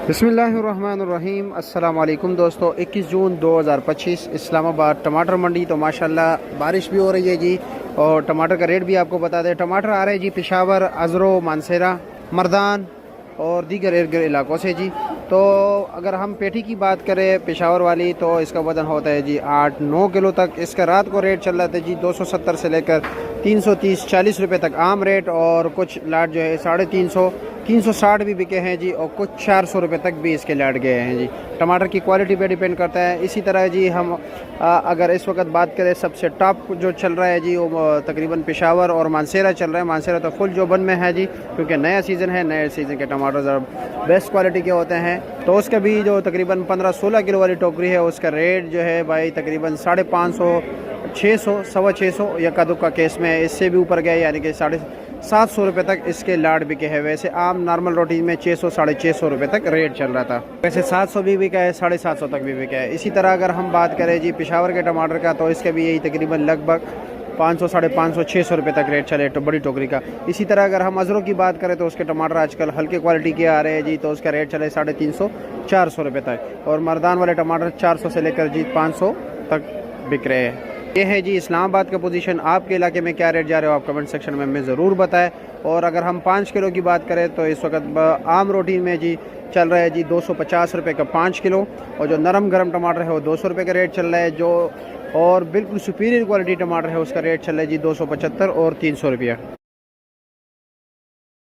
बिस्मिल्लाहिर्रहमानिर्रहीम। अस्सलाम वालेकुम दोस्तों। 21 जून 2025 इस्लामाबाद टमाटर मंडी। तो माशाल्लाह बारिश भी हो रही है जी, और टमाटर का रेट भी आपको बता दें। टमाटर आ रहे हैं जी पेशावर, अजरो, मानसेरा, मर्दान और दीगर इर्द इलाकों से जी। तो अगर हम पेटी की बात करें पेशावर वाली, तो इसका वज़न होता है जी 8-9 किलो तक। इसका रात को रेट चल रहा था जी 270 से लेकर 330-40 रुपये तक आम रेट, और कुछ लाट जो है 350 360 भी बिके हैं जी, और कुछ 400 रुपये तक भी इसके लाट गए हैं जी। टमाटर की क्वालिटी पे डिपेंड करता है। इसी तरह जी हम अगर इस वक्त बात करें सबसे टॉप जो चल रहा है जी, वो तकरीबन पेशावर और मानसेरा चल रहा है। मानसेरा तो फुल जोबन में है जी, क्योंकि नया सीज़न है। नए सीज़न के टमाटर ज़रा बेस्ट क्वालिटी के होते हैं। तो उसका भी जो तकरीबन 15-16 किलो वाली टोकरी है, उसका रेट जो है भाई तकरीबन 550, 600, 625 या कदुका केस में इससे भी ऊपर गए, यानी कि 750 रुपये तक इसके लाट बिके हैं। वैसे आम नॉर्मल रोटी में 600-650 रुपये तक रेट चल रहा था। वैसे 700 भी बिका है, 750 तक भी बिका है। इसी तरह अगर हम बात करें जी पेशावर के टमाटर का, तो इसका भी यही तकरीबन लगभग 500, 550, 600 रुपये तक रेट चले तो बड़ी टोकरी का। इसी तरह अगर हम अजरों की बात करें, तो उसके टमाटर आजकल हल्के क्वालिटी के आ रहे हैं जी, तो उसका रेट चले 350, 400 रुपये तक। और मर्दान वाले टमाटर 400 से लेकर जी 500 तक बिक रहे हैं। ये है जी इस्लामाबाद का पोजीशन। आपके इलाके में क्या रेट जा रहे हो आप कमेंट सेक्शन में हमें ज़रूर बताएं। और अगर हम 5 किलो की बात करें, तो इस वक्त आम रोटी में जी चल रहा है जी 250 रुपये का 5 किलो, और जो नरम गरम टमाटर है वो 200 रुपये का रेट चल रहा है। जो और बिल्कुल सुपीरियर क्वालिटी टमाटर है उसका रेट चल रहा है जी 275 और 300 रुपया।